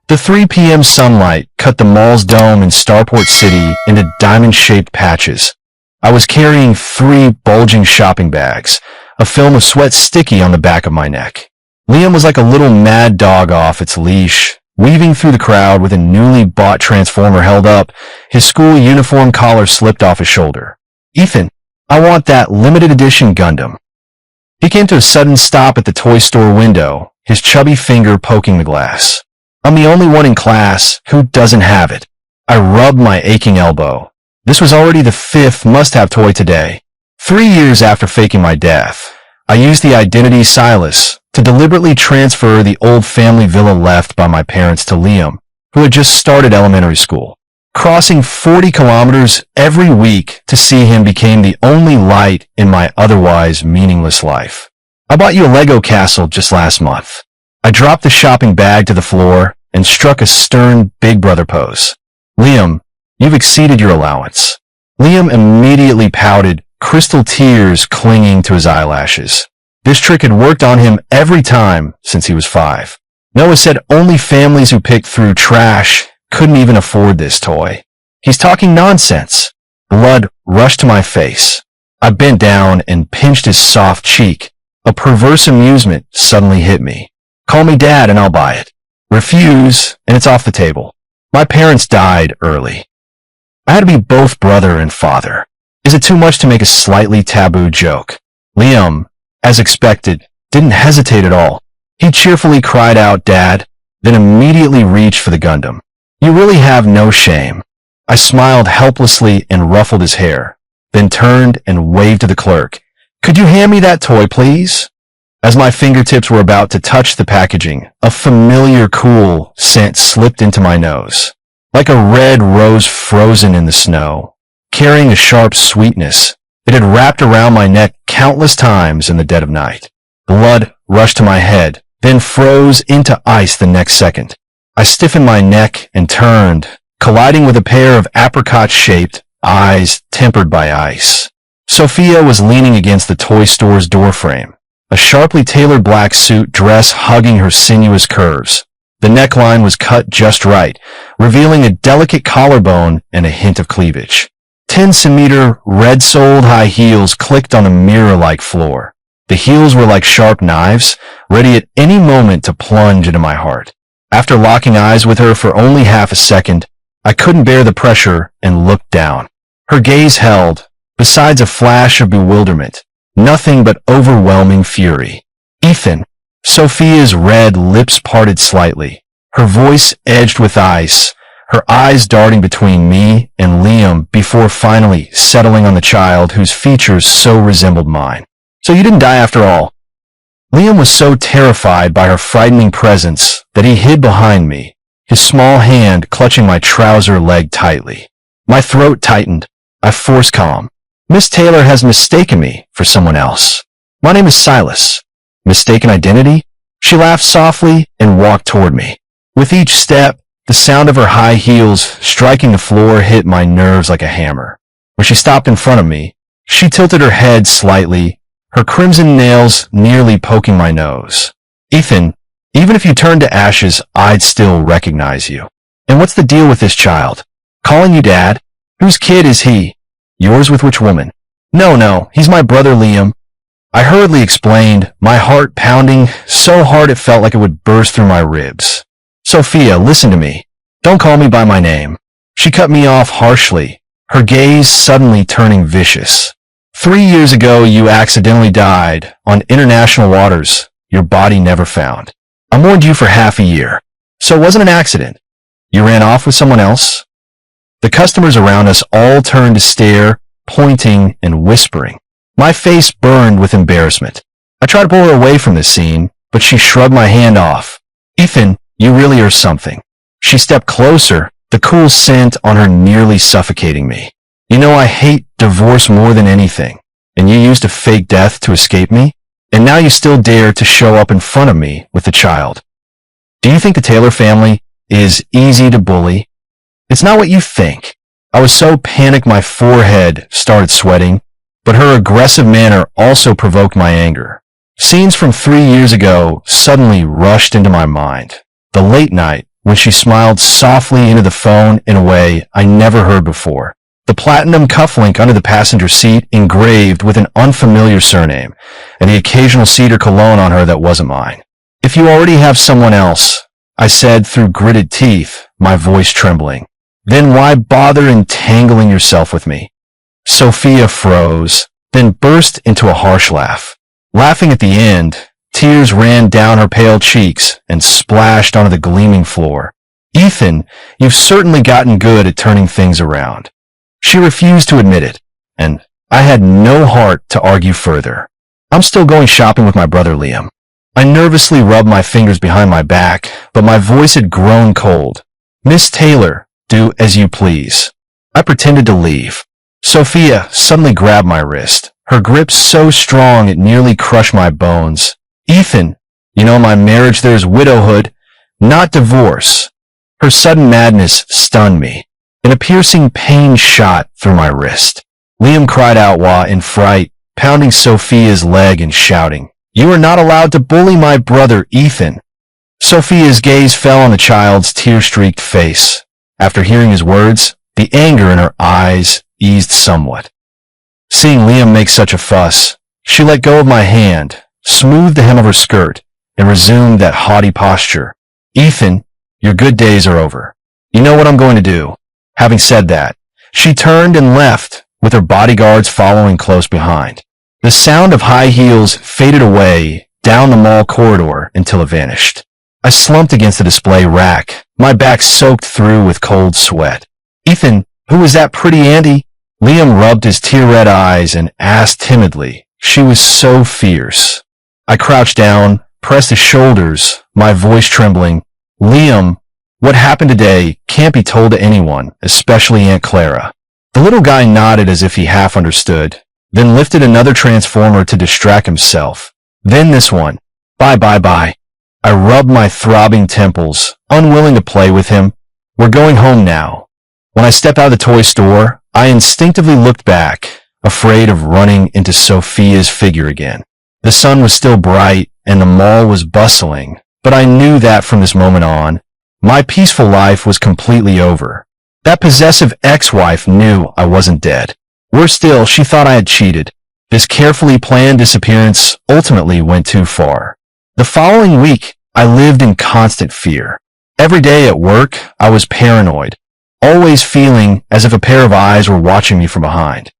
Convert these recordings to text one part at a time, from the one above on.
The 3 p.m. sunlight cut the mall's dome in Starport City into diamond-shaped patches. I was carrying 3 bulging shopping bags, a film of sweat sticky on the back of my neck. Liam was like a little mad dog off its leash, weaving through the crowd with a newly bought transformer held up, his school uniform collar slipped off his shoulder. "Ethan, I want that limited edition Gundam." He came to a sudden stop at the toy store window, his chubby finger poking the glass. I'm the only one in class who doesn't have it. I rubbed my aching elbow. This was already the 5th must-have toy today. 3 years after faking my death, I used the identity Silas to deliberately transfer the old family villa left by my parents to Liam, who had just started elementary school. Crossing 40 kilometers every week to see him became the only light in my otherwise meaningless life. "I bought you a Lego castle just last month." I dropped the shopping bag to the floor and struck a stern big brother pose. "Liam, you've exceeded your allowance." Liam immediately pouted, crystal tears clinging to his eyelashes. This trick had worked on him every time since he was 5. Noah said only families who picked through trash couldn't even afford this toy. "He's talking nonsense." Blood rushed to my face. I bent down and pinched his soft cheek. A perverse amusement suddenly hit me. "Call me Dad and I'll buy it." Refuse, and it's off the table. My parents died early. I had to be both brother and father. Is it too much to make a slightly taboo joke? Liam, as expected, didn't hesitate at all. He cheerfully cried out, "Dad," then immediately reached for the Gundam. "You really have no shame." I smiled helplessly and ruffled his hair, then turned and waved to the clerk. "Could you hand me that toy, please?" As my fingertips were about to touch the packaging, a familiar cool scent slipped into my nose. Like a red rose frozen in the snow, carrying a sharp sweetness, it had wrapped around my neck countless times in the dead of night. Blood rushed to my head, then froze into ice the next second. I stiffened my neck and turned, colliding with a pair of apricot-shaped eyes tempered by ice. Sophia was leaning against the toy store's doorframe, a sharply tailored black suit dress hugging her sinuous curves. The neckline was cut just right, revealing a delicate collarbone and a hint of cleavage. 10-centimeter, red-soled high heels clicked on a mirror-like floor. The heels were like sharp knives, ready at any moment to plunge into my heart. After locking eyes with her for only half a second, I couldn't bear the pressure and looked down. Her gaze held, besides a flash of bewilderment, nothing but overwhelming fury. "Ethan." Sophia's red lips parted slightly, her voice edged with ice, her eyes darting between me and Liam before finally settling on the child whose features so resembled mine. "So you didn't die after all." Liam was so terrified by her frightening presence that he hid behind me, his small hand clutching my trouser leg tightly. My throat tightened. I forced calm. "Miss Taylor has mistaken me for someone else. My name is Silas." "Mistaken identity?" She laughed softly and walked toward me. With each step, the sound of her high heels striking the floor hit my nerves like a hammer. When she stopped in front of me, she tilted her head slightly, her crimson nails nearly poking my nose. "Ethan, even if you turned to ashes, I'd still recognize you. And what's the deal with this child? Calling you Dad? Whose kid is he?" "Yours with which woman?" No, he's my brother Liam." I hurriedly explained, my heart pounding so hard it felt like it would burst through my ribs. "Sophia, listen to me. Don't call me by my name." She cut me off harshly, her gaze suddenly turning vicious. 3 years ago, you accidentally died on international waters, your body never found. I mourned you for half a year, so it wasn't an accident. You ran off with someone else?" The customers around us all turned to stare, pointing and whispering. My face burned with embarrassment. I tried to pull her away from the scene, but she shrugged my hand off. "Ethan, you really are something." She stepped closer, the cool scent on her nearly suffocating me. "You know I hate divorce more than anything, and you used a fake death to escape me? And now you still dare to show up in front of me with the child. Do you think the Taylor family is easy to bully? It's not what you think." I was so panicked my forehead started sweating, but her aggressive manner also provoked my anger. Scenes from 3 years ago suddenly rushed into my mind. The late night when she smiled softly into the phone in a way I never heard before. The platinum cufflink under the passenger seat engraved with an unfamiliar surname, and the occasional cedar cologne on her that wasn't mine. "If you already have someone else," I said through gritted teeth, my voice trembling, "then why bother entangling yourself with me?" Sophia froze, then burst into a harsh laugh. Laughing at the end, tears ran down her pale cheeks and splashed onto the gleaming floor. "Ethan, you've certainly gotten good at turning things around." She refused to admit it, and I had no heart to argue further. "I'm still going shopping with my brother Liam." I nervously rubbed my fingers behind my back, but my voice had grown cold. "Miss Taylor, do as you please." I pretended to leave. Sophia suddenly grabbed my wrist, her grip so strong it nearly crushed my bones. "Ethan, you know in my marriage there's widowhood, not divorce." Her sudden madness stunned me, and a piercing pain shot through my wrist. Liam cried out while, in fright, pounding Sophia's leg and shouting, "You are not allowed to bully my brother, Ethan." Sophia's gaze fell on the child's tear-streaked face. After hearing his words, the anger in her eyes eased somewhat. Seeing Liam make such a fuss, she let go of my hand, smoothed the hem of her skirt, and resumed that haughty posture. "Ethan, your good days are over. You know what I'm going to do." Having said that, she turned and left, with her bodyguards following close behind. The sound of high heels faded away down the mall corridor until it vanished. I slumped against the display rack, my back soaked through with cold sweat. "Ethan, who was that pretty Andy?" Liam rubbed his tear-red eyes and asked timidly. She was so fierce. I crouched down, pressed his shoulders, my voice trembling. "Liam, what happened today can't be told to anyone, especially Aunt Clara." The little guy nodded as if he half understood, then lifted another transformer to distract himself. "Then this one. Bye bye bye." I rubbed my throbbing temples, unwilling to play with him. "We're going home now." When I stepped out of the toy store, I instinctively looked back, afraid of running into Sophia's figure again. The sun was still bright and the mall was bustling, but I knew that from this moment on, my peaceful life was completely over. That possessive ex-wife knew I wasn't dead. Worse still, she thought I had cheated. This carefully planned disappearance ultimately went too far. The following week, I lived in constant fear. Every day at work, I was paranoid, always feeling as if a pair of eyes were watching me from behind.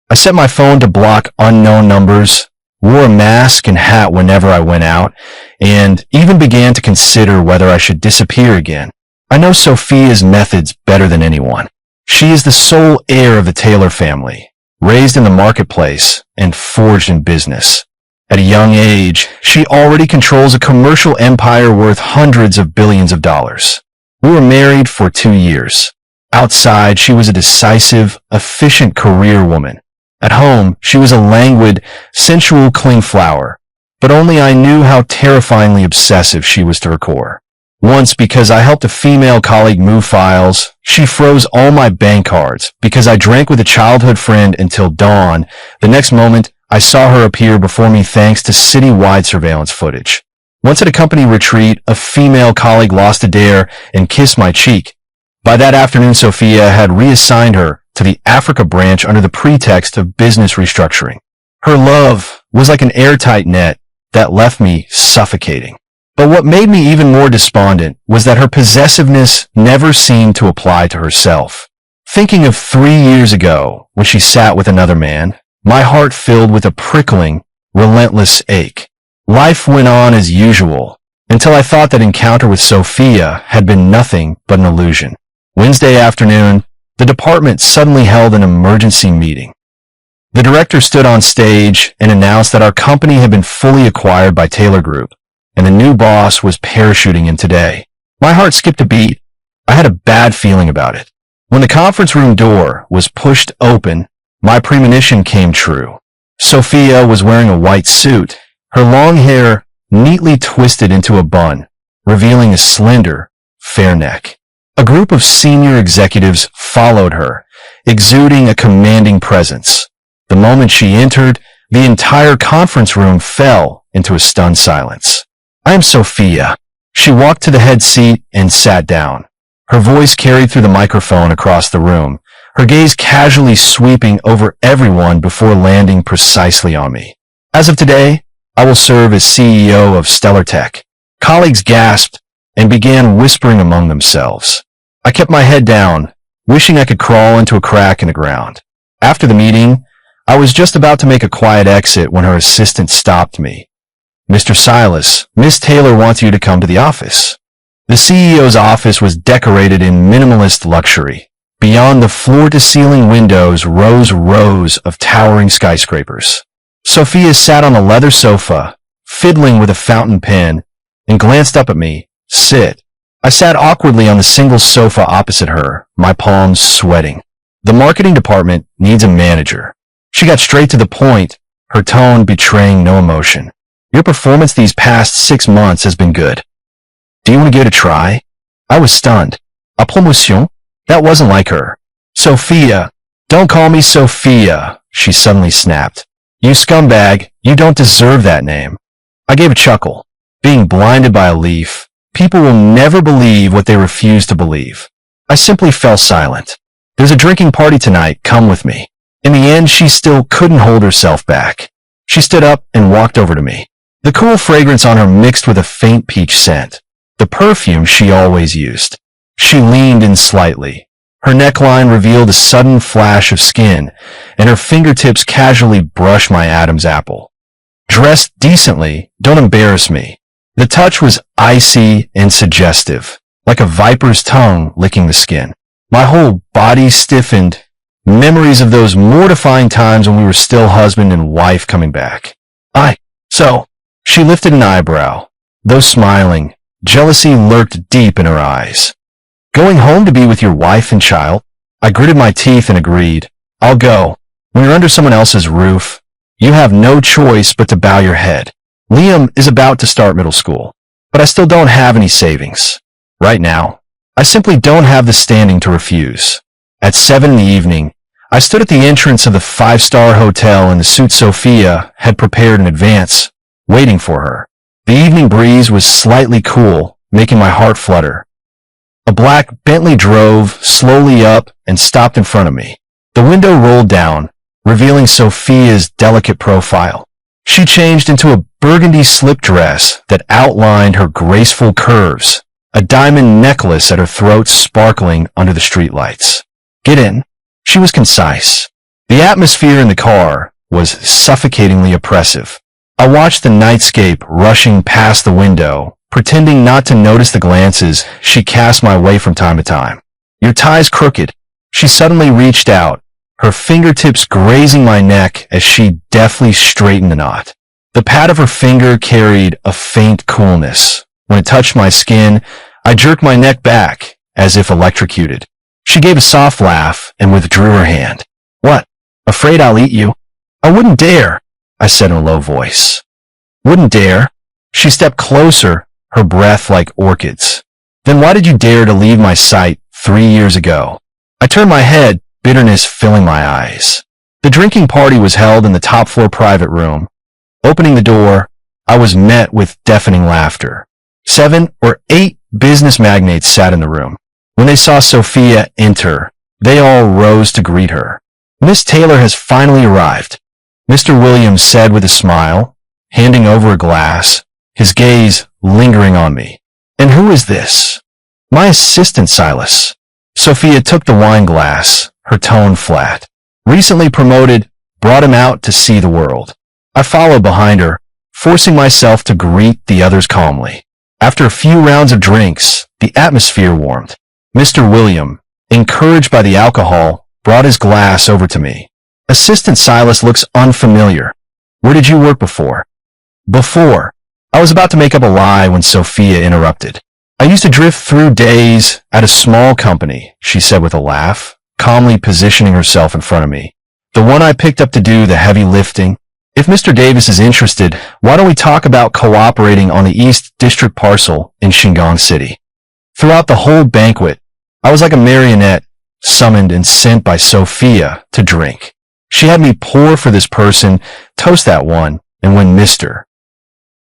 I set my phone to block unknown numbers, wore a mask and hat whenever I went out, and even began to consider whether I should disappear again. I know Sophia's methods better than anyone. She is the sole heir of the Taylor family, raised in the marketplace and forged in business. At a young age, she already controls a commercial empire worth hundreds of billions of dollars. We were married for 2 years. Outside, she was a decisive, efficient career woman. At home, she was a languid, sensual cling flower, but only I knew how terrifyingly obsessive she was to her core. Once, because I helped a female colleague move files, she froze all my bank cards. Because I drank with a childhood friend until dawn, the next moment, I saw her appear before me thanks to city-wide surveillance footage. Once at a company retreat, a female colleague lost a dare and kissed my cheek. By that afternoon, Sophia had reassigned her to the Africa branch under the pretext of business restructuring. Her love was like an airtight net that left me suffocating. But what made me even more despondent was that her possessiveness never seemed to apply to herself. Thinking of 3 years ago, when she sat with another man, my heart filled with a prickling, relentless ache. Life went on as usual, until I thought that encounter with Sophia had been nothing but an illusion. Wednesday afternoon, the department suddenly held an emergency meeting. The director stood on stage and announced that our company had been fully acquired by Taylor Group, and the new boss was parachuting in today. My heart skipped a beat. I had a bad feeling about it. When the conference room door was pushed open, my premonition came true. Sophia was wearing a white suit, her long hair neatly twisted into a bun, revealing a slender, fair neck. A group of senior executives followed her, exuding a commanding presence. The moment she entered, the entire conference room fell into a stunned silence. "I am Sophia," She walked to the head seat and sat down. Her voice carried through the microphone across the room, her gaze casually sweeping over everyone before landing precisely on me. As of today, I will serve as CEO of Stellar Tech. Colleagues gasped and began whispering among themselves. I kept my head down, wishing I could crawl into a crack in the ground. After the meeting, I was just about to make a quiet exit when her assistant stopped me. Mr. Silas, Miss Taylor wants you to come to the office. The CEO's office was decorated in minimalist luxury. Beyond the floor-to-ceiling windows rose rows of towering skyscrapers. Sophia sat on a leather sofa, fiddling with a fountain pen, and glanced up at me. Sit. I sat awkwardly on the single sofa opposite her, my palms sweating. The marketing department needs a manager. She got straight to the point, her tone betraying no emotion. Your performance these past 6 months has been good. Do you want to give it a try? I was stunned. A promotion? That wasn't like her. Sophia. Don't call me Sophia, she suddenly snapped. You scumbag, you don't deserve that name. I gave a chuckle. Being blinded by a leaf, people will never believe what they refuse to believe. I simply fell silent. There's a drinking party tonight, come with me. In the end, she still couldn't hold herself back. She stood up and walked over to me. The cool fragrance on her mixed with a faint peach scent, the perfume she always used. She leaned in slightly. Her neckline revealed a sudden flash of skin, and her fingertips casually brushed my Adam's apple. Dressed decently, don't embarrass me. The touch was icy and suggestive, like a viper's tongue licking the skin. My whole body stiffened, memories of those mortifying times when we were still husband and wife coming back. So, she lifted an eyebrow. Though smiling, jealousy lurked deep in her eyes. Going home to be with your wife and child? I gritted my teeth and agreed. I'll go. When you're under someone else's roof, you have no choice but to bow your head. Liam is about to start middle school, but I still don't have any savings. Right now, I simply don't have the standing to refuse. At 7 in the evening, I stood at the entrance of the 5-star hotel in the suit Sophia had prepared in advance, waiting for her. The evening breeze was slightly cool, making my heart flutter. A black Bentley drove slowly up and stopped in front of me. The window rolled down, revealing Sophia's delicate profile. She changed into a burgundy slip dress that outlined her graceful curves, a diamond necklace at her throat sparkling under the streetlights. Get in. She was concise. The atmosphere in the car was suffocatingly oppressive. I watched the nightscape rushing past the window, pretending not to notice the glances she cast my way from time to time. Your tie's crooked. She suddenly reached out, her fingertips grazing my neck as she deftly straightened the knot. The pad of her finger carried a faint coolness. When it touched my skin, I jerked my neck back, as if electrocuted. She gave a soft laugh and withdrew her hand. What? Afraid I'll eat you? I wouldn't dare, I said in a low voice. Wouldn't dare? She stepped closer, her breath like orchids. Then why did you dare to leave my sight 3 years ago? I turned my head, bitterness filling my eyes. The drinking party was held in the top-floor private room. Opening the door, I was met with deafening laughter. 7 or 8 business magnates sat in the room. When they saw Sophia enter, they all rose to greet her. Miss Taylor has finally arrived, Mr. Williams said with a smile, handing over a glass, his gaze lingering on me. And who is this? My assistant, Silas. Sophia took the wine glass, her tone flat. Recently promoted, brought him out to see the world. I followed behind her, forcing myself to greet the others calmly. After a few rounds of drinks, the atmosphere warmed. Mr. William, encouraged by the alcohol, brought his glass over to me. Assistant Silas looks unfamiliar. Where did you work before? Before. I was about to make up a lie when Sophia interrupted. I used to drift through days at a small company, she said with a laugh, calmly positioning herself in front of me. The one I picked up to do the heavy lifting. If Mr. Davis is interested, why don't we talk about cooperating on the East District parcel in Shingon City? Throughout the whole banquet, I was like a marionette, summoned and sent by Sophia to drink. She had me pour for this person, toast that one, and win Mr.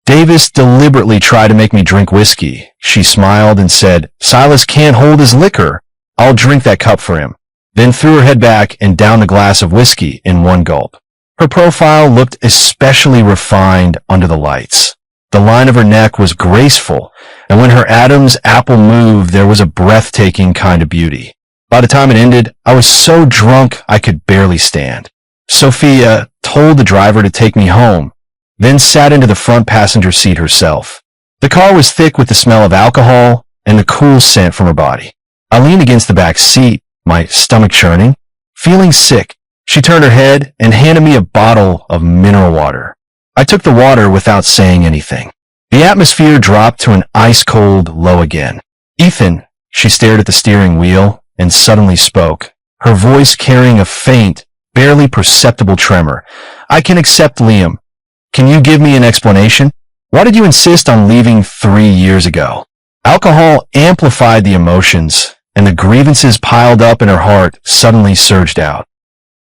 Davis deliberately tried to make me drink whiskey. She smiled and said, Silas can't hold his liquor. I'll drink that cup for him. Then threw her head back and downed the glass of whiskey in one gulp. Her profile looked especially refined under the lights. The line of her neck was graceful, and when her Adam's apple moved, there was a breathtaking kind of beauty. By the time it ended, I was so drunk I could barely stand. Sophia told the driver to take me home, then sat into the front passenger seat herself. The car was thick with the smell of alcohol and the cool scent from her body. I leaned against the back seat, my stomach churning, feeling sick. She turned her head and handed me a bottle of mineral water. I took the water without saying anything. The atmosphere dropped to an ice-cold low again. Ethan, she stared at the steering wheel and suddenly spoke, her voice carrying a faint, barely perceptible tremor. I can accept Liam. Can you give me an explanation? Why did you insist on leaving 3 years ago? Alcohol amplified the emotions, and the grievances piled up in her heart suddenly surged out.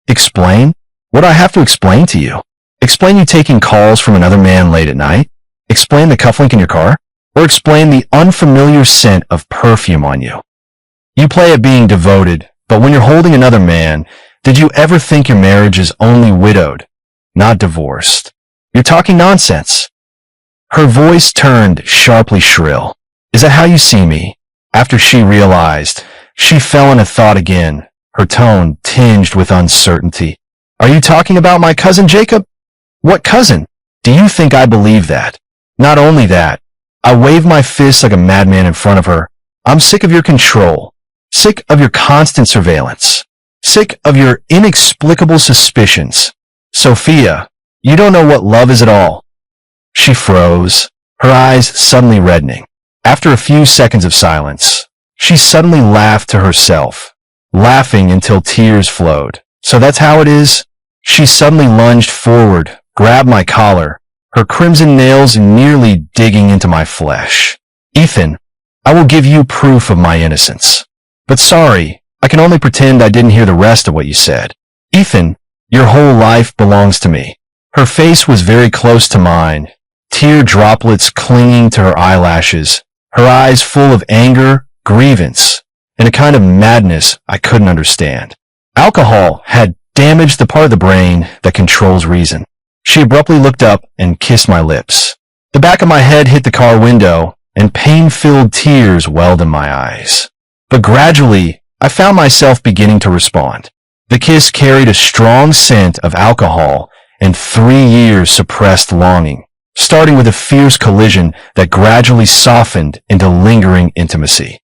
Explain? What do I have to explain to you? Explain you taking calls from another man late at night? Explain the cufflink in your car? Or explain the unfamiliar scent of perfume on you? You play at being devoted, but when you're holding another man, did you ever think your marriage is only widowed, not divorced? You're talking nonsense. Her voice turned sharply shrill. Is that how you see me? After she realized, she fell into thought again, her tone tinged with uncertainty. Are you talking about my cousin Jacob? What cousin? Do you think I believe that? Not only that, I waved my fist like a madman in front of her. I'm sick of your control, sick of your constant surveillance, sick of your inexplicable suspicions. Sophia, you don't know what love is at all. She froze, her eyes suddenly reddening. After a few seconds of silence, she suddenly laughed to herself, laughing until tears flowed. So that's how it is? She suddenly lunged forward, grabbed my collar, her crimson nails nearly digging into my flesh. Ethan, I will give you proof of my innocence. But sorry, I can only pretend I didn't hear the rest of what you said. Ethan, your whole life belongs to me. Her face was very close to mine, tear droplets clinging to her eyelashes, her eyes full of anger, grievance, and a kind of madness I couldn't understand. Alcohol had damaged the part of the brain that controls reason. She abruptly looked up and kissed my lips. The back of my head hit the car window, and pain-filled tears welled in my eyes. But gradually, I found myself beginning to respond. The kiss carried a strong scent of alcohol and 3 years suppressed longing, starting with a fierce collision that gradually softened into lingering intimacy.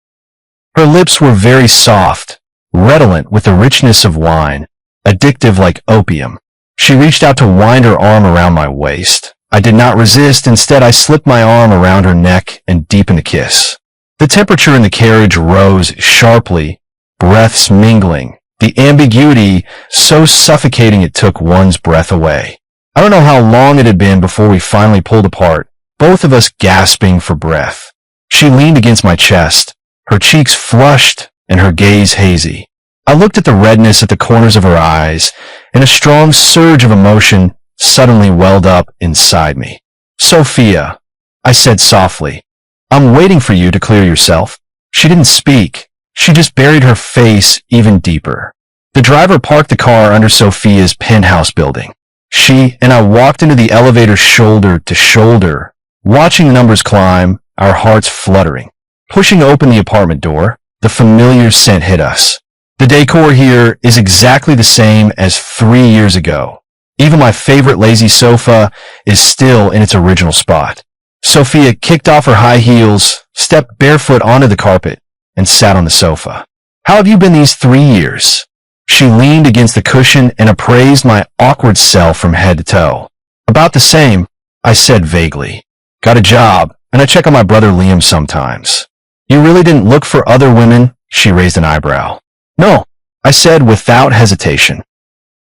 Her lips were very soft, redolent with the richness of wine, addictive like opium. She reached out to wind her arm around my waist. I did not resist. Instead, I slipped my arm around her neck and deepened the kiss. The temperature in the carriage rose sharply, breaths mingling, the ambiguity so suffocating it took one's breath away. I don't know how long it had been before we finally pulled apart, both of us gasping for breath. She leaned against my chest, her cheeks flushed and her gaze hazy. I looked at the redness at the corners of her eyes, and a strong surge of emotion suddenly welled up inside me. Sophia, I said softly, I'm waiting for you to clear yourself. She didn't speak. She just buried her face even deeper. The driver parked the car under Sophia's penthouse building. She and I walked into the elevator shoulder to shoulder, watching the numbers climb, our hearts fluttering. Pushing open the apartment door, the familiar scent hit us. The decor here is exactly the same as 3 years ago. Even my favorite lazy sofa is still in its original spot. Sophia kicked off her high heels, stepped barefoot onto the carpet, and sat on the sofa. How have you been these 3 years? She leaned against the cushion and appraised my awkward self from head to toe. About the same, I said vaguely. Got a job, and I check on my brother Liam sometimes. You really didn't look for other women? She raised an eyebrow. No, I said without hesitation.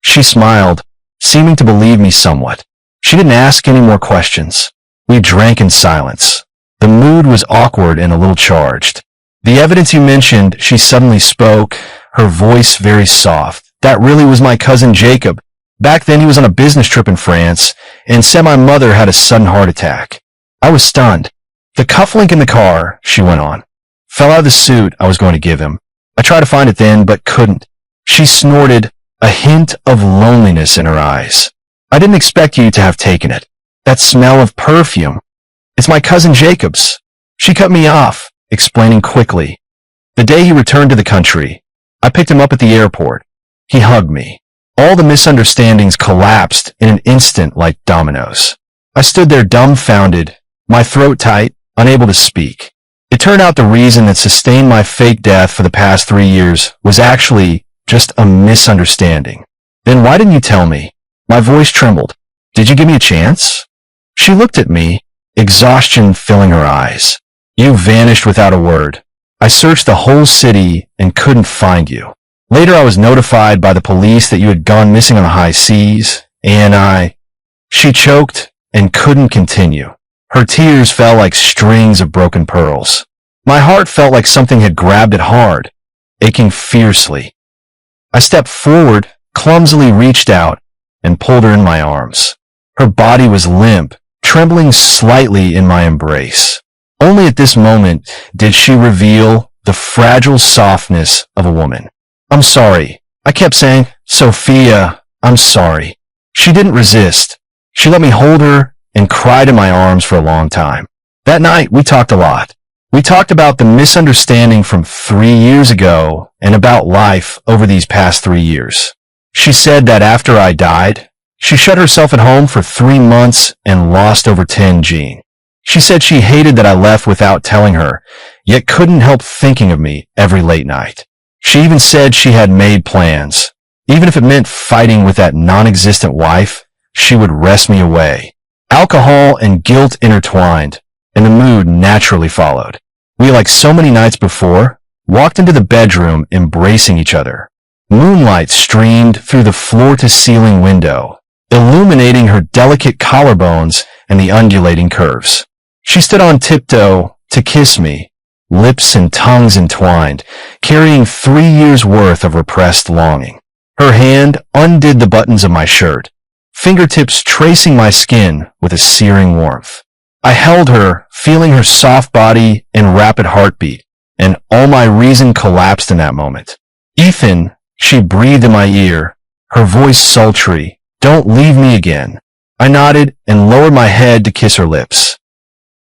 She smiled, seeming to believe me somewhat. She didn't ask any more questions. We drank in silence. The mood was awkward and a little charged. The evidence you mentioned, she suddenly spoke, her voice very soft. That really was my cousin Jacob. Back then he was on a business trip in France and said my mother had a sudden heart attack. I was stunned. The cufflink in the car, she went on, fell out of the suit I was going to give him. I tried to find it then, but couldn't. She snorted, a hint of loneliness in her eyes. I didn't expect you to have taken it. That smell of perfume. It's my cousin Jacob's. She cut me off, explaining quickly. The day he returned to the country, I picked him up at the airport. He hugged me. All the misunderstandings collapsed in an instant like dominoes. I stood there dumbfounded, my throat tight, unable to speak. It turned out the reason that sustained my fake death for the past 3 years was actually just a misunderstanding. Then why didn't you tell me? My voice trembled. Did you give me a chance? She looked at me, exhaustion filling her eyes. You vanished without a word. I searched the whole city and couldn't find you. Later I was notified by the police that you had gone missing on the high seas, and She choked and couldn't continue. Her tears fell like strings of broken pearls. My heart felt like something had grabbed it hard, aching fiercely. I stepped forward, clumsily reached out, and pulled her in my arms. Her body was limp, trembling slightly in my embrace. Only at this moment did she reveal the fragile softness of a woman. I'm sorry. I kept saying, Sophia, I'm sorry. She didn't resist. She let me hold her and cried in my arms for a long time. That night, we talked a lot. We talked about the misunderstanding from 3 years ago and about life over these past 3 years. She said that after I died, she shut herself at home for 3 months and lost over 10 gene. She said she hated that I left without telling her, yet couldn't help thinking of me every late night. She even said she had made plans. Even if it meant fighting with that non-existent wife, she would wrest me away. Alcohol and guilt intertwined, and the mood naturally followed. We, like so many nights before, walked into the bedroom embracing each other. Moonlight streamed through the floor-to-ceiling window, illuminating her delicate collarbones and the undulating curves. She stood on tiptoe to kiss me, lips and tongues entwined, carrying 3 years' worth of repressed longing. Her hand undid the buttons of my shirt, fingertips tracing my skin with a searing warmth. I held her, feeling her soft body and rapid heartbeat, and all my reason collapsed in that moment. Ethan, she breathed in my ear, her voice sultry, don't leave me again. I nodded and lowered my head to kiss her lips.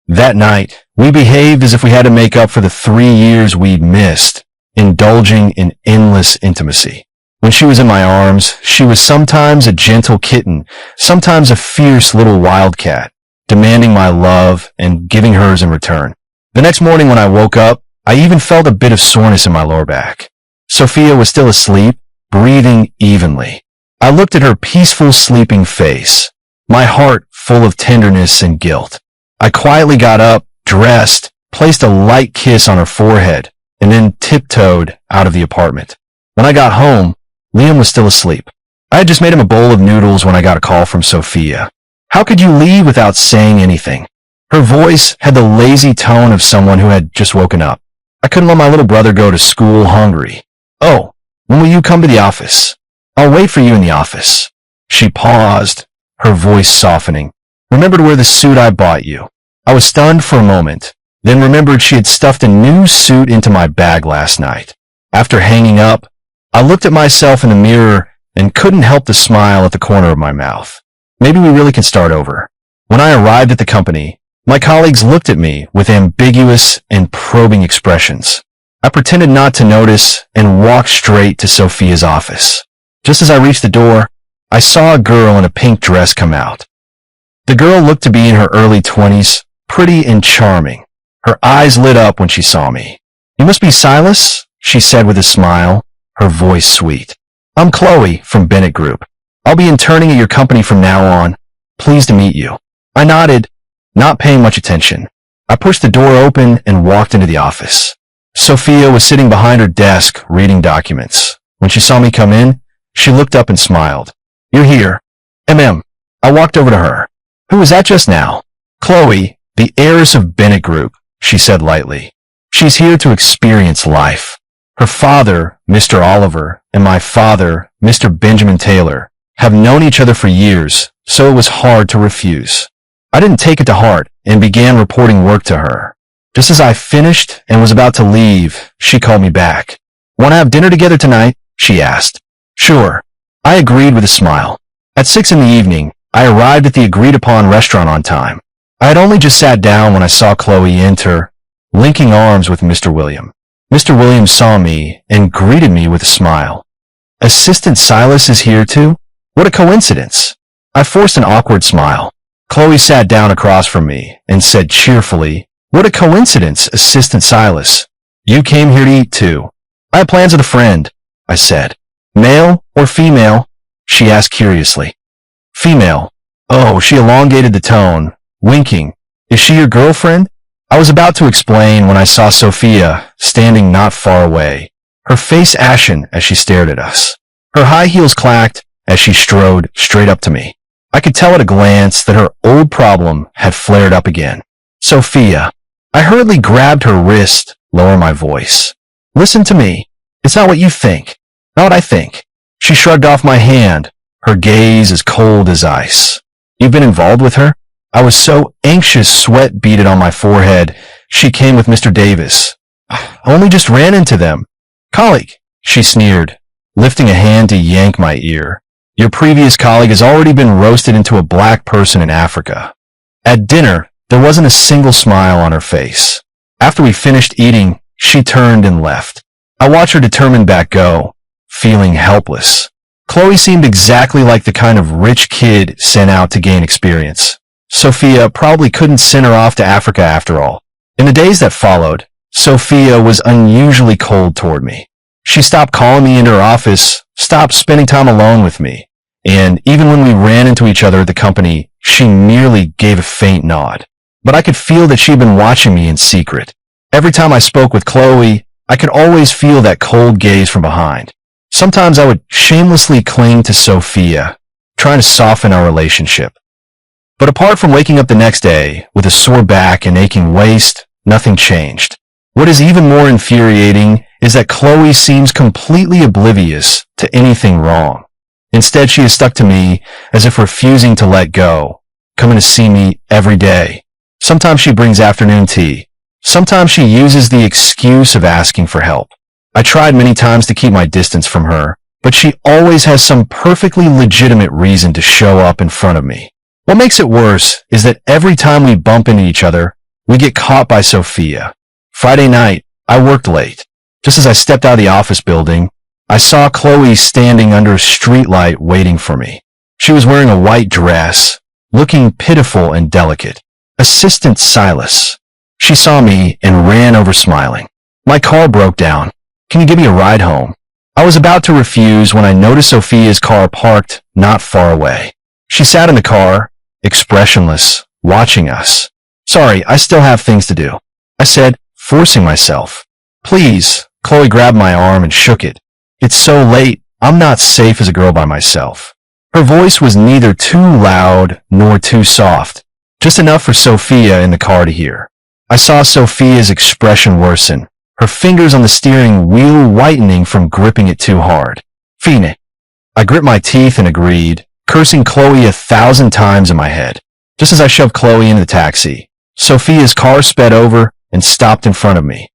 That night, we behaved as if we had to make up for the 3 years we'd missed, indulging in endless intimacy. When she was in my arms, she was sometimes a gentle kitten, sometimes a fierce little wildcat, demanding my love and giving hers in return. The next morning when I woke up, I even felt a bit of soreness in my lower back. Sophia was still asleep, breathing evenly. I looked at her peaceful sleeping face, my heart full of tenderness and guilt. I quietly got up, dressed, placed a light kiss on her forehead, and then tiptoed out of the apartment. When I got home, Liam was still asleep. I had just made him a bowl of noodles when I got a call from Sophia. How could you leave without saying anything? Her voice had the lazy tone of someone who had just woken up. I couldn't let my little brother go to school hungry. Oh, when will you come to the office? I'll wait for you in the office. She paused, her voice softening. Remember to wear the suit I bought you. I was stunned for a moment, then remembered she had stuffed a new suit into my bag last night. After hanging up, I looked at myself in the mirror and couldn't help the smile at the corner of my mouth. Maybe we really can start over. When I arrived at the company, my colleagues looked at me with ambiguous and probing expressions. I pretended not to notice and walked straight to Sophia's office. Just as I reached the door, I saw a girl in a pink dress come out. The girl looked to be in her early 20s, pretty and charming. Her eyes lit up when she saw me. You must be Silas, she said with a smile, her voice sweet. I'm Chloe from Bennett Group. I'll be interning at your company from now on. Pleased to meet you. I nodded, not paying much attention. I pushed the door open and walked into the office. Sophia was sitting behind her desk reading documents. When she saw me come in, she looked up and smiled. You're here. I walked over to her. Who was that just now? Chloe, the heiress of Bennett Group, she said lightly. She's here to experience life. Her father, Mr. Oliver, and my father, Mr. Benjamin Taylor, have known each other for years, so it was hard to refuse. I didn't take it to heart and began reporting work to her. Just as I finished and was about to leave, she called me back. "Want to have dinner together tonight?" she asked. "Sure." I agreed with a smile. At 6 in the evening, I arrived at the agreed-upon restaurant on time. I had only just sat down when I saw Chloe enter, linking arms with Mr. William. Mr. William saw me and greeted me with a smile. "Assistant Silas is here too? What a coincidence." I forced an awkward smile. Chloe sat down across from me and said cheerfully, "What a coincidence, Assistant Silas. You came here to eat too." "I have plans with a friend," I said. "Male or female?" she asked curiously. "Female." Oh, she elongated the tone, winking. "Is she your girlfriend?" I was about to explain when I saw Sophia standing not far away, her face ashen as she stared at us. Her high heels clacked as she strode straight up to me. I could tell at a glance that her old problem had flared up again. "Sophia." I hurriedly grabbed her wrist, lowering my voice. "Listen to me. It's not what you think. Not what I think." She shrugged off my hand, her gaze as cold as ice. "You've been involved with her?" I was so anxious sweat beaded on my forehead. "She came with Mr. Davis." "I only just ran into them." "Colleague," she sneered, lifting a hand to yank my ear. "Your previous colleague has already been roasted into a black person in Africa." At dinner, there wasn't a single smile on her face. After we finished eating, she turned and left. I watched her determined back go, feeling helpless. Chloe seemed exactly like the kind of rich kid sent out to gain experience. Sophia probably couldn't send her off to Africa after all. In the days that followed, Sophia was unusually cold toward me. She stopped calling me into her office, stopped spending time alone with me, and even when we ran into each other at the company, she merely gave a faint nod. But I could feel that she'd been watching me in secret. Every time I spoke with Chloe, I could always feel that cold gaze from behind. Sometimes I would shamelessly cling to Sophia, trying to soften our relationship. But apart from waking up the next day with a sore back and aching waist, nothing changed. What is even more infuriating is that Chloe seems completely oblivious to anything wrong. Instead, she is stuck to me as if refusing to let go, coming to see me every day. Sometimes she brings afternoon tea. Sometimes she uses the excuse of asking for help. I tried many times to keep my distance from her, but she always has some perfectly legitimate reason to show up in front of me. What makes it worse is that every time we bump into each other, we get caught by Sophia. Friday night, I worked late. Just as I stepped out of the office building, I saw Chloe standing under a streetlight waiting for me. She was wearing a white dress, looking pitiful and delicate. Assistant Silas. She saw me and ran over smiling. "My car broke down. Can you give me a ride home?" I was about to refuse when I noticed Sophia's car parked not far away. She sat in the car, expressionless, watching us. "Sorry, I still have things to do," I said, forcing myself. "Please." Chloe grabbed my arm and shook it. "It's so late. I'm not safe as a girl by myself." Her voice was neither too loud nor too soft, just enough for Sophia in the car to hear. I saw Sophia's expression worsen, her fingers on the steering wheel whitening from gripping it too hard. "Fine." I gripped my teeth and agreed, cursing Chloe 1,000 times in my head. Just as I shoved Chloe into the taxi, Sophia's car sped over and stopped in front of me.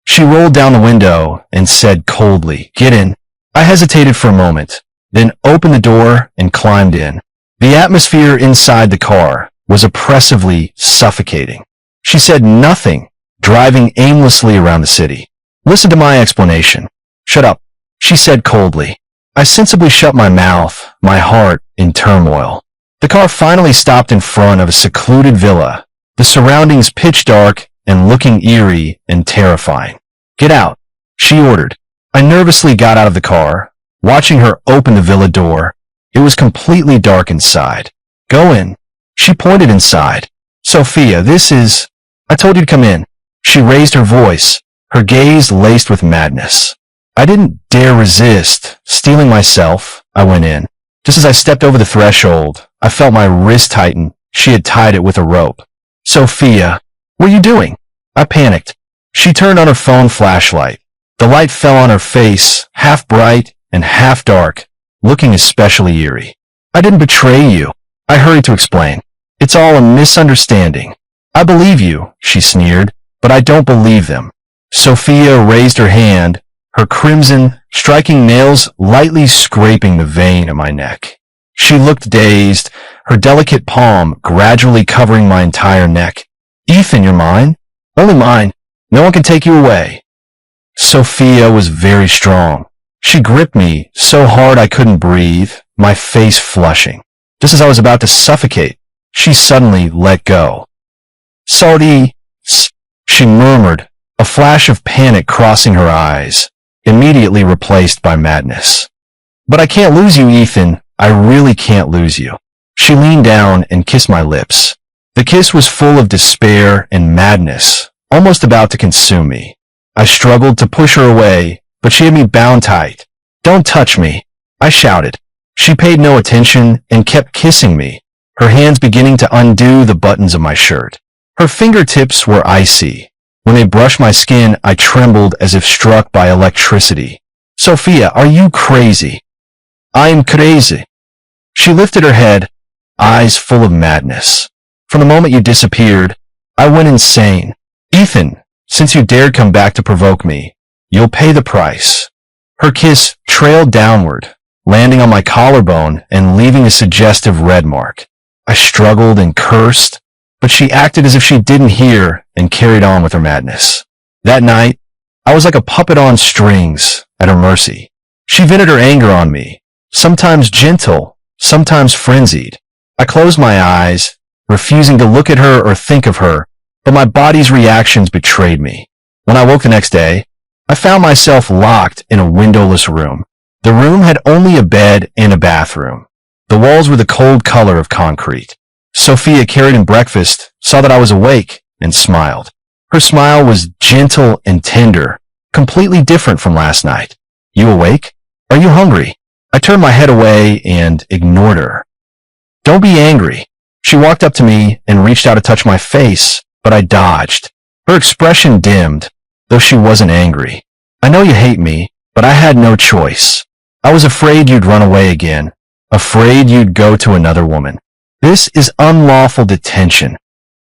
She rolled down the window and said coldly, "Get in." I hesitated for a moment, then opened the door and climbed in. The atmosphere inside the car was oppressively suffocating. She said nothing, driving aimlessly around the city. "Listen to my explanation." "Shut up," she said coldly. I sensibly shut my mouth, my heart in turmoil. The car finally stopped in front of a secluded villa, the surroundings pitch dark and looking eerie and terrifying. "Get out," she ordered. I nervously got out of the car, watching her open the villa door. It was completely dark inside. "Go in." She pointed inside. "Sophia, this is—" "I told you to come in." She raised her voice, her gaze laced with madness. I didn't dare resist. Steeling myself, I went in. Just as I stepped over the threshold, I felt my wrist tighten. She had tied it with a rope. "Sophia, what are you doing?" I panicked. She turned on her phone flashlight. The light fell on her face, half bright and half dark, looking especially eerie. "I didn't betray you," I hurried to explain. It's all a misunderstanding. I believe you, she sneered, but I don't believe them. Sophia raised her hand, her crimson, striking nails lightly scraping the vein at my neck. She looked dazed, her delicate palm gradually covering my entire neck. Ethan, you're mine. Only mine. No one can take you away. Sophia was very strong. She gripped me so hard I couldn't breathe, my face flushing. Just as I was about to suffocate, she suddenly let go. Sorry, she murmured, a flash of panic crossing her eyes, immediately replaced by madness. But I can't lose you, Ethan. I really can't lose you. She leaned down and kissed my lips. The kiss was full of despair and madness, almost about to consume me. I struggled to push her away, but she had me bound tight. Don't touch me, I shouted. She paid no attention and kept kissing me, her hands beginning to undo the buttons of my shirt. Her fingertips were icy. When they brushed my skin, I trembled as if struck by electricity. Sophia, are you crazy? I'm crazy. She lifted her head, eyes full of madness. From the moment you disappeared, I went insane. Ethan, since you dared come back to provoke me, you'll pay the price. Her kiss trailed downward, landing on my collarbone and leaving a suggestive red mark. I struggled and cursed, but she acted as if she didn't hear and carried on with her madness. That night, I was like a puppet on strings, at her mercy. She vented her anger on me, sometimes gentle, sometimes frenzied. I closed my eyes, refusing to look at her or think of her, but my body's reactions betrayed me. When I woke the next day, I found myself locked in a windowless room. The room had only a bed and a bathroom. The walls were the cold color of concrete. Sophia, carried in breakfast, saw that I was awake and smiled. Her smile was gentle and tender, completely different from last night. You awake? Are you hungry? I turned my head away and ignored her. Don't be angry. She walked up to me and reached out to touch my face, but I dodged. Her expression dimmed, though she wasn't angry. I know you hate me, but I had no choice. I was afraid you'd run away again, afraid you'd go to another woman. This is unlawful detention.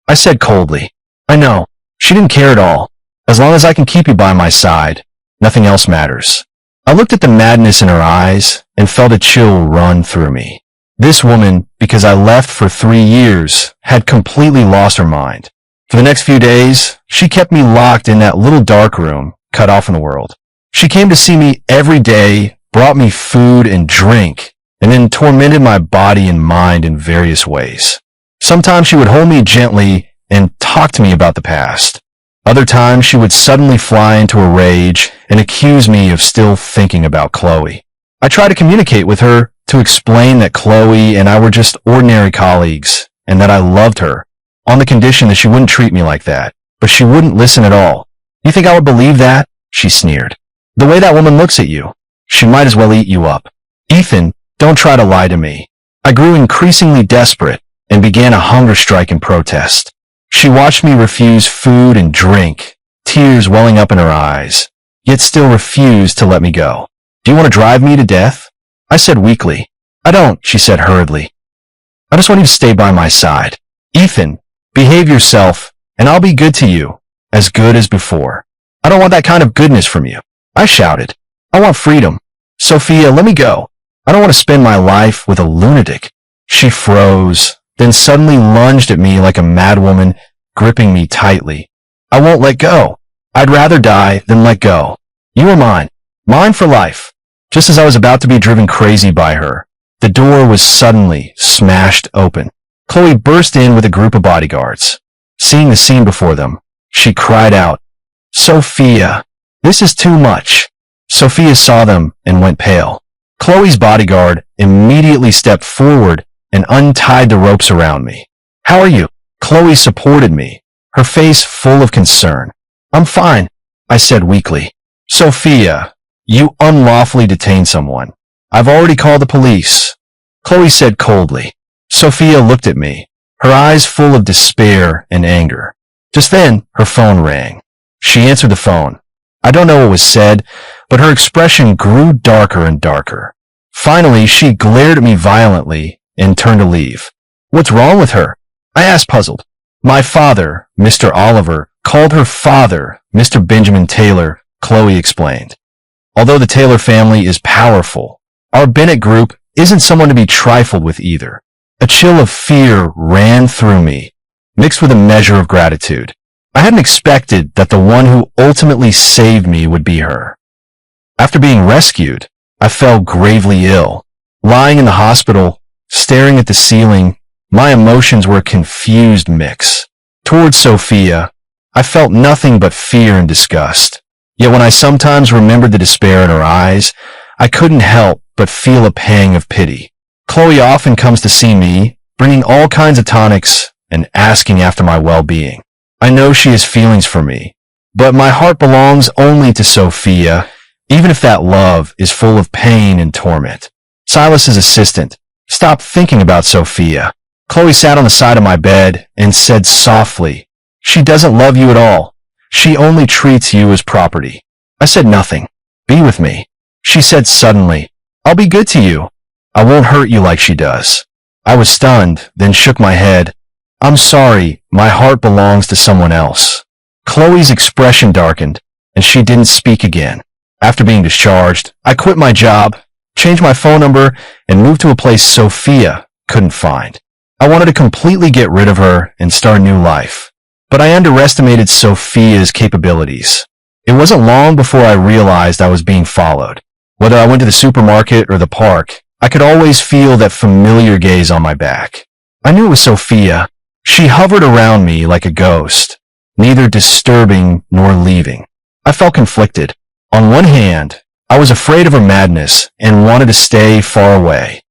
I said coldly. I know. She didn't care at all. As long as I can keep you by my side, nothing else matters. I looked at the madness in her eyes and felt a chill run through me. This woman, because I left for 3 years, had completely lost her mind. For the next few days, she kept me locked in that little dark room, cut off from the world. She came to see me every day, brought me food and drink, and then tormented my body and mind in various ways. Sometimes she would hold me gently and talk to me about the past. Other times she would suddenly fly into a rage and accuse me of still thinking about Chloe. I tried to communicate with her to explain that Chloe and I were just ordinary colleagues and that I loved her, on the condition that she wouldn't treat me like that, but she wouldn't listen at all. You think I would believe that? She sneered. The way that woman looks at you, she might as well eat you up. Ethan, don't try to lie to me. I grew increasingly desperate and began a hunger strike in protest. She watched me refuse food and drink, tears welling up in her eyes, yet still refused to let me go. Do you want to drive me to death? I said weakly. I don't, she said hurriedly. I just want you to stay by my side. Ethan, behave yourself, and I'll be good to you, as good as before. I don't want that kind of goodness from you. I shouted. I want freedom. Sophia, let me go. I don't want to spend my life with a lunatic. She froze, then suddenly lunged at me like a madwoman, gripping me tightly. I won't let go. I'd rather die than let go. You are mine. Mine for life. Just as I was about to be driven crazy by her, the door was suddenly smashed open. Chloe burst in with a group of bodyguards. Seeing the scene before them, she cried out, Sophia, this is too much. Sophia saw them and went pale. Chloe's bodyguard immediately stepped forward and untied the ropes around me. How are you? Chloe supported me, her face full of concern. I'm fine, I said weakly. Sophia, you unlawfully detained someone. I've already called the police. Chloe said coldly. Sophia looked at me, her eyes full of despair and anger. Just then, her phone rang. She answered the phone. I don't know what was said, but her expression grew darker and darker. Finally, she glared at me violently and turned to leave. What's wrong with her? I asked, puzzled. My father, Mr. Oliver, called her father, Mr. Benjamin Taylor, Chloe explained. Although the Taylor family is powerful, our Bennett group isn't someone to be trifled with either. A chill of fear ran through me, mixed with a measure of gratitude. I hadn't expected that the one who ultimately saved me would be her. After being rescued, I fell gravely ill. Lying in the hospital, staring at the ceiling, my emotions were a confused mix. Towards Sophia, I felt nothing but fear and disgust. Yet when I sometimes remembered the despair in her eyes, I couldn't help but feel a pang of pity. Chloe often comes to see me, bringing all kinds of tonics and asking after my well-being. I know she has feelings for me, but my heart belongs only to Sophia, even if that love is full of pain and torment. Silas's assistant stopped thinking about Sophia. Chloe sat on the side of my bed and said softly, "She doesn't love you at all. She only treats you as property." I said nothing. "Be with me," she said suddenly. "I'll be good to you. I won't hurt you like she does." I was stunned, then shook my head. "I'm sorry, my heart belongs to someone else." Chloe's expression darkened, and she didn't speak again. After being discharged, I quit my job, changed my phone number, and moved to a place Sophia couldn't find. I wanted to completely get rid of her and start a new life. But I underestimated Sophia's capabilities. It wasn't long before I realized I was being followed. Whether I went to the supermarket or the park, I could always feel that familiar gaze on my back. I knew it was Sophia. She hovered around me like a ghost, neither disturbing nor leaving. I felt conflicted. On one hand, I was afraid of her madness and wanted to stay far away.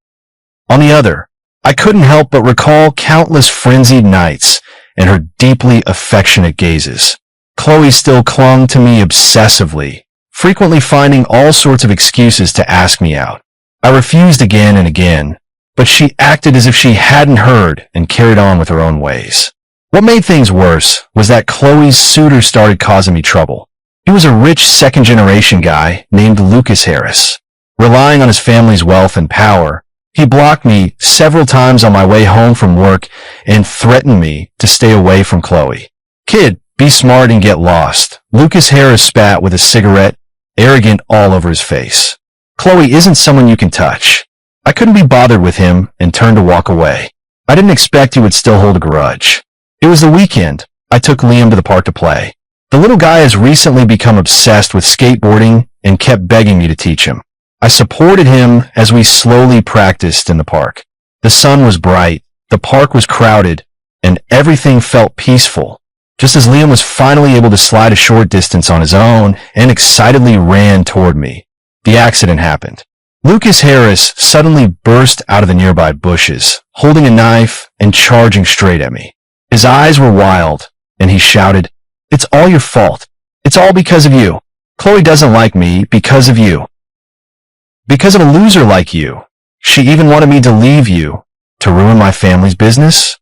On the other, I couldn't help but recall countless frenzied nights and her deeply affectionate gazes. Chloe still clung to me obsessively, frequently finding all sorts of excuses to ask me out. I refused again and again, but she acted as if she hadn't heard and carried on with her own ways. What made things worse was that Chloe's suitor started causing me trouble. He was a rich second-generation guy named Lucas Harris. Relying on his family's wealth and power, he blocked me several times on my way home from work and threatened me to stay away from Chloe. "Kid, be smart and get lost," Lucas Harris spat with a cigarette, arrogant all over his face. "Chloe isn't someone you can touch." I couldn't be bothered with him and turned to walk away. I didn't expect he would still hold a grudge. It was the weekend. I took Liam to the park to play. The little guy has recently become obsessed with skateboarding and kept begging me to teach him. I supported him as we slowly practiced in the park. The sun was bright, the park was crowded, and everything felt peaceful. Just as Liam was finally able to slide a short distance on his own and excitedly ran toward me, the accident happened. Lucas Harris suddenly burst out of the nearby bushes, holding a knife and charging straight at me. His eyes were wild, and he shouted, "It's all your fault. It's all because of you. Chloe doesn't like me because of you. Because of a loser like you. She even wanted me to leave you, to ruin my family's business."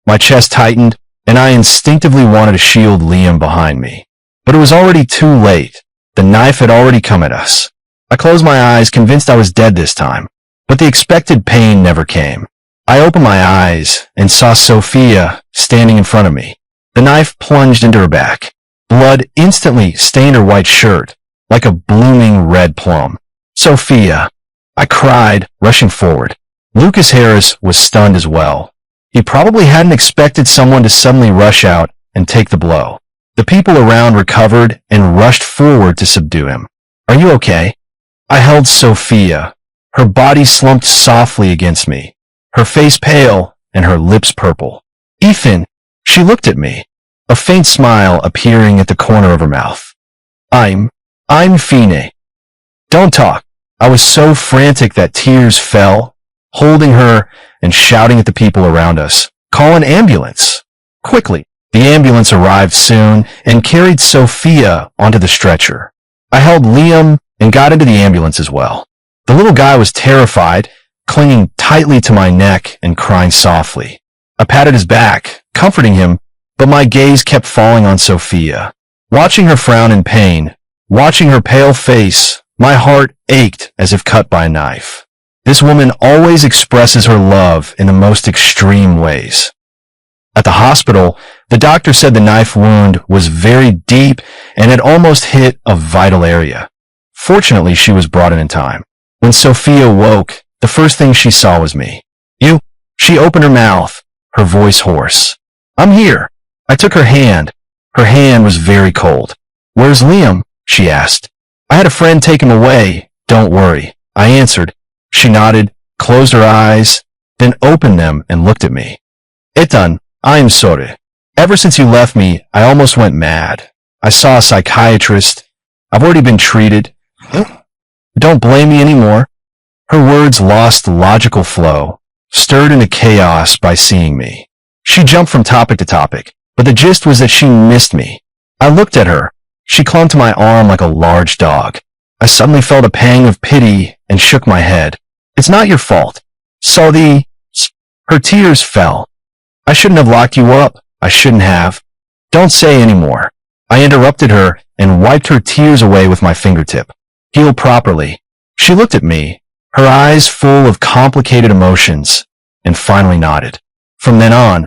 My chest tightened, and I instinctively wanted to shield Liam behind me. But it was already too late. The knife had already come at us. I closed my eyes, convinced I was dead this time, but the expected pain never came. I opened my eyes and saw Sophia standing in front of me. The knife plunged into her back. Blood instantly stained her white shirt, like a blooming red plum. "Sophia," I cried, rushing forward. Lucas Harris was stunned as well. He probably hadn't expected someone to suddenly rush out and take the blow. The people around recovered and rushed forward to subdue him. "Are you okay?" I held Sophia. Her body slumped softly against me, her face pale and her lips purple. "Ethan," she looked at me, a faint smile appearing at the corner of her mouth. I'm fine. Don't talk." I was so frantic that tears fell, holding her and shouting at the people around us, "Call an ambulance!" Quickly, the ambulance arrived soon and carried Sophia onto the stretcher. I held Liam and got into the ambulance as well. The little guy was terrified, clinging tightly to my neck and crying softly. I patted his back, comforting him, but my gaze kept falling on Sophia. Watching her frown in pain, watching her pale face, my heart ached as if cut by a knife. This woman always expresses her love in the most extreme ways. At the hospital, the doctor said the knife wound was very deep and had almost hit a vital area. Fortunately, she was brought in time. When Sophia woke, the first thing she saw was me. "You?" She opened her mouth, her voice hoarse. "I'm here." I took her hand. Her hand was very cold. "Where's Liam?" she asked. "I had a friend take him away. Don't worry," I answered. She nodded, closed her eyes, then opened them and looked at me. "Ethan, I am sorry. Ever since you left me, I almost went mad. I saw a psychiatrist. I've already been treated. Don't blame me anymore." Her words lost logical flow, stirred into chaos by seeing me. She jumped from topic to topic, but the gist was that she missed me. I looked at her. She clung to my arm like a large dog. I suddenly felt a pang of pity and shook my head. "It's not your fault." Her tears fell. "I shouldn't have locked you up. I shouldn't have." "Don't say any more." I interrupted her and wiped her tears away with my fingertip. "Heal properly." She looked at me, her eyes full of complicated emotions, and finally nodded. From then on,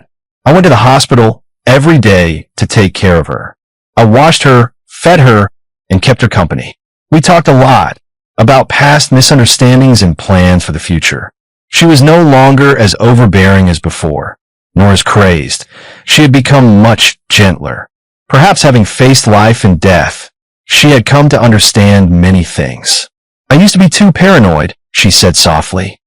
I went to the hospital every day to take care of her. I washed her, fed her, and kept her company. We talked a lot about past misunderstandings and plans for the future. She was no longer as overbearing as before, nor as crazed. She had become much gentler. Perhaps having faced life and death, she had come to understand many things. "I used to be too paranoid," she said softly.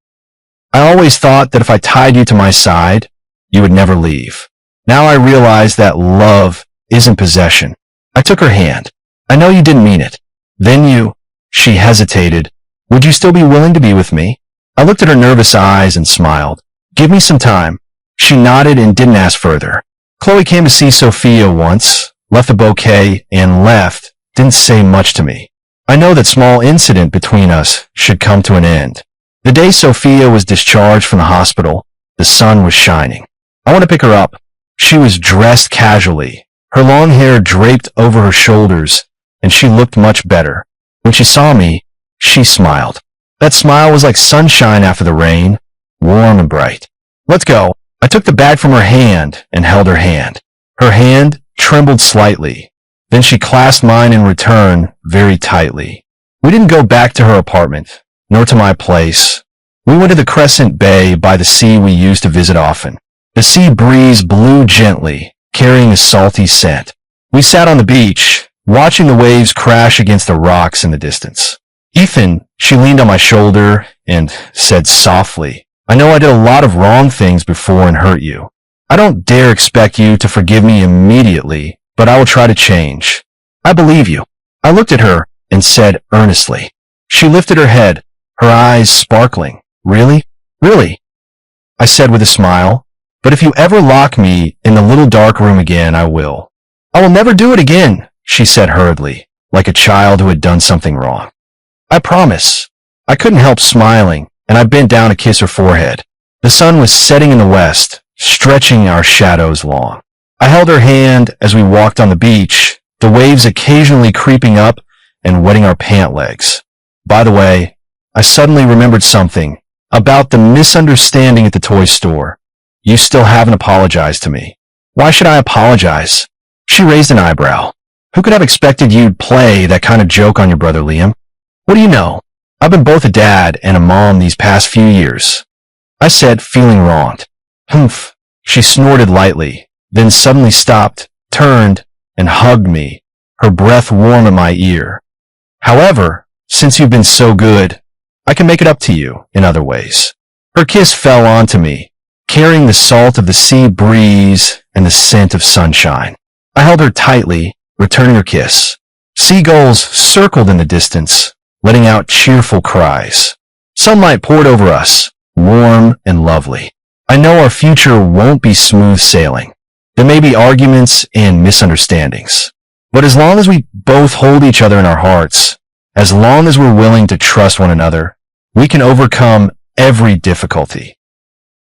"I always thought that if I tied you to my side, you would never leave. Now I realize that love isn't possession." I took her hand. "I know you didn't mean it." "Then she hesitated. "Would you still be willing to be with me?" I looked at her nervous eyes and smiled. "Give me some time." She nodded and didn't ask further. Chloe came to see Sophia once, left a bouquet, and left. Didn't say much to me. I know that small incident between us should come to an end. The day Sophia was discharged from the hospital, the sun was shining. I went to pick her up. She was dressed casually, her long hair draped over her shoulders, and she looked much better. When she saw me, she smiled. That smile was like sunshine after the rain, warm and bright. "Let's go." I took the bag from her hand and held her hand. Her hand trembled slightly. Then she clasped mine in return very tightly. We didn't go back to her apartment, nor to my place. We went to the Crescent Bay by the sea we used to visit often. The sea breeze blew gently, carrying a salty scent. We sat on the beach, watching the waves crash against the rocks in the distance. "Ethan," she leaned on my shoulder and said softly, "I know I did a lot of wrong things before and hurt you. I don't dare expect you to forgive me immediately, but I will try to change. I believe you." I looked at her and said earnestly. She lifted her head, her eyes sparkling. "Really? Really?" I said with a smile. "But if you ever lock me in the little dark room again, I will." "I will never do it again," she said hurriedly, like a child who had done something wrong. "I promise." I couldn't help smiling, and I bent down to kiss her forehead. The sun was setting in the west, stretching our shadows long. I held her hand as we walked on the beach, the waves occasionally creeping up and wetting our pant legs. By the way, I suddenly remembered something about the misunderstanding at the toy store. "You still haven't apologized to me." "Why should I apologize?" She raised an eyebrow. "Who could have expected you'd play that kind of joke on your brother Liam? What do you know? I've been both a dad and a mom these past few years." I said, feeling wronged. "Humph." She snorted lightly, then suddenly stopped, turned, and hugged me, her breath warm in my ear. "However, since you've been so good, I can make it up to you in other ways." Her kiss fell onto me, carrying the salt of the sea breeze and the scent of sunshine. I held her tightly, returning her kiss. Seagulls circled in the distance, letting out cheerful cries. Sunlight poured over us, warm and lovely. I know our future won't be smooth sailing. There may be arguments and misunderstandings. But as long as we both hold each other in our hearts, as long as we're willing to trust one another, we can overcome every difficulty.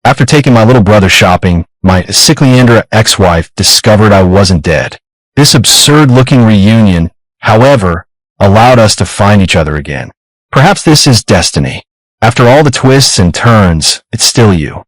After taking my little brother shopping, my sickly ex-wife discovered I wasn't dead. This absurd-looking reunion, however, allowed us to find each other again. Perhaps this is destiny. After all the twists and turns, it's still you.